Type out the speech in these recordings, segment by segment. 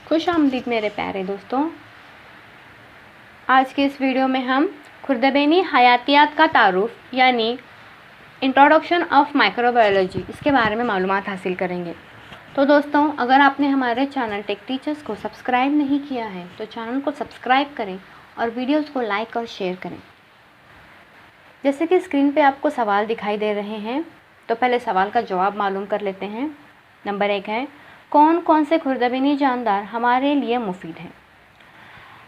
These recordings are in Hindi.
खुश आमदीद मेरे प्यारे दोस्तों। आज के इस वीडियो में हम खुर्दबीनी हयातियात का तारुफ यानी इंट्रोडक्शन ऑफ माइक्रोबायोलॉजी इसके बारे में मालूमात हासिल करेंगे। तो दोस्तों, अगर आपने हमारे चैनल टेक टीचर्स को सब्सक्राइब नहीं किया है तो चैनल को सब्सक्राइब करें और वीडियोज़ को लाइक और शेयर करें। जैसे कि स्क्रीन पे आपको सवाल दिखाई दे रहे हैं, तो पहले सवाल का जवाब मालूम कर लेते हैं। नंबर 1 है, कौन कौन से खुर्दबीनी जानदार हमारे लिए मुफीद हैं।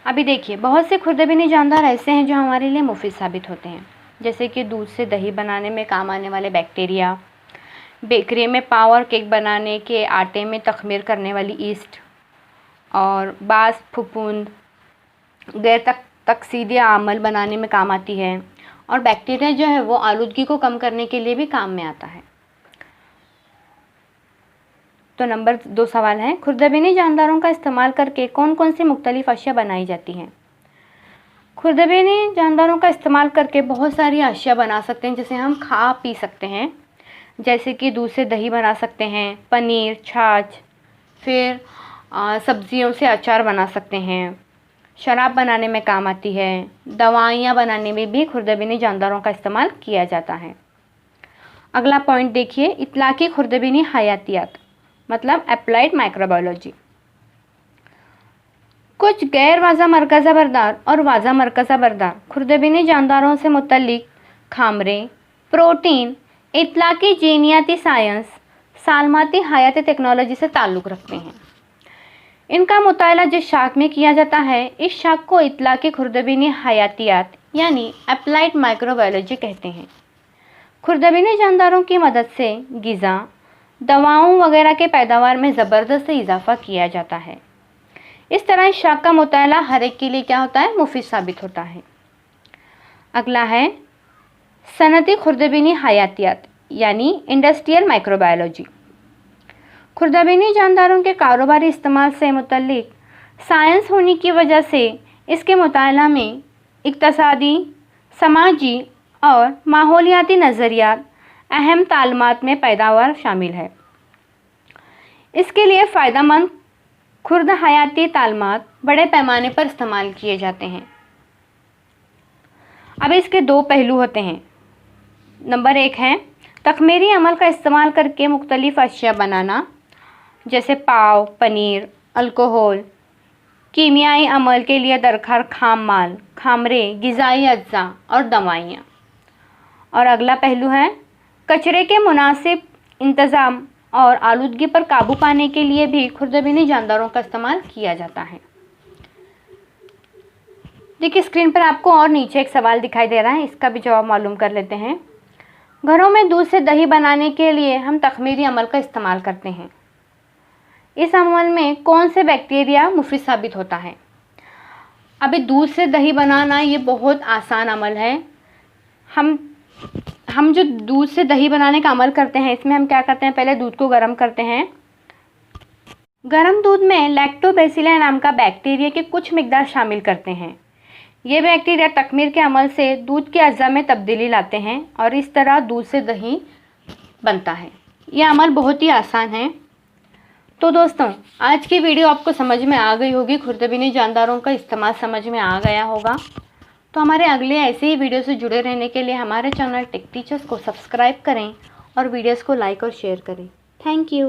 अभी देखिए, बहुत से खुर्दबीनी जानदार ऐसे हैं जो हमारे लिए मुफीद साबित होते हैं, जैसे कि दूध से दही बनाने में काम आने वाले बैक्टीरिया, बेकरी में पाव और केक बनाने के आटे में तखमीर करने वाली ईस्ट, और बास फफूंद गैर तकसीदी अमल बनाने में काम आती है, और बैक्टीरिया जो है वो आलूदगी को कम करने के लिए भी काम में आता है। तो नंबर 2 सवाल है, खुर्दबीनी जानदारों का इस्तेमाल करके कौन कौन सी मुख्तलिफ अशिया बनाई जाती हैं। खुर्दबीनी जानदारों का इस्तेमाल करके बहुत सारी अशिया बना सकते हैं, जिसे हम खा पी सकते हैं, जैसे कि दूध से दही बना सकते हैं, पनीर, छाछ, फिर सब्जियों से अचार बना सकते हैं, शराब बनाने में काम आती है, दवाइयाँ बनाने में भी खुर्दबीनी जानदारों का इस्तेमाल किया जाता है। अगला पॉइंट देखिए, इतलाकी खुर्दबीनी हयातियात मतलब अप्लाइड माइक्रोबायोलॉजी। कुछ गैर वाज़ा मरकज़ा बरदार और वाज़ा मरकज़ा बरदार खुर्दबीनी जानदारों से मुतल्लिक खामरे, प्रोटीन, इतलाकी जीनियाती साइंस, सालमाती हयाती टेक्नोलॉजी से ताल्लुक़ रखते हैं। इनका मुताला जिस शाख में किया जाता है, इस शाख को इतलाकी खुर्दबीनी हयातियात यानी अप्लाइड माइक्रोबायोलॉजी कहते हैं। खुर्दबीनी जानदारों की मदद से ग़िज़ा, दवाओं वगैरह के पैदावार में ज़बरदस्त इजाफा किया जाता है। इस तरह इस शाख का मुताला हर एक के लिए क्या होता है, मुफीद साबित होता है। अगला है सनती खुर्दबीनी हयातियात यानी इंडस्ट्रियल माइक्रोबायोलॉजी। खुर्दबीनी जानदारों के कारोबारी इस्तेमाल से मुतल्लिक साइंस होने की वजह से इसके मुताला में इक्तसादी, समाजी और माहौलियाती नज़रियात अहम तालमात में पैदावार शामिल है। इसके लिए फ़ायदेमंद खुर्द हयाती तालमात बड़े पैमाने पर इस्तेमाल किए जाते हैं। अब इसके 2 पहलू होते हैं। नंबर 1 है तखमीरी अमल का इस्तेमाल करके मुख्तलिफ अशिया बनाना, जैसे पाव, पनीर, अल्कोहल, कीमियाई अमल के लिए दरकार खाम माल, खामरे, ग़िज़ाई अज्जा और दवाइयाँ। और अगला पहलू है कचरे के मुनासिब इंतज़ाम और आलूदगी पर काबू पाने के लिए भी खुर्दबीनी जानदारों का इस्तेमाल किया जाता है। देखिए, स्क्रीन पर आपको और नीचे एक सवाल दिखाई दे रहा है, इसका भी जवाब मालूम कर लेते हैं। घरों में दूध से दही बनाने के लिए हम तखमीरी अमल का इस्तेमाल करते हैं। इस अमल में कौन से बैक्टीरिया मुफीद साबित होता है। अभी दूध से दही बनाना ये बहुत आसान अमल है। हम जो दूध से दही बनाने का अमल करते हैं, इसमें हम क्या करते हैं, पहले दूध को गर्म करते हैं। गर्म दूध में लैक्टोबैसिलस नाम का बैक्टीरिया के कुछ मिकदार शामिल करते हैं। ये बैक्टीरिया तखमीर के अमल से दूध के अज्जा में तब्दीली लाते हैं और इस तरह दूध से दही बनता है। यह अमल बहुत ही आसान है। तो दोस्तों, आज की वीडियो आपको समझ में आ गई होगी, खुर्दबीनी जानदारों का इस्तेमाल समझ में आ गया होगा। तो हमारे अगले ऐसे ही वीडियो से जुड़े रहने के लिए हमारे चैनल टेक टीचर्स को सब्सक्राइब करें और वीडियोस को लाइक और शेयर करें। Thank you.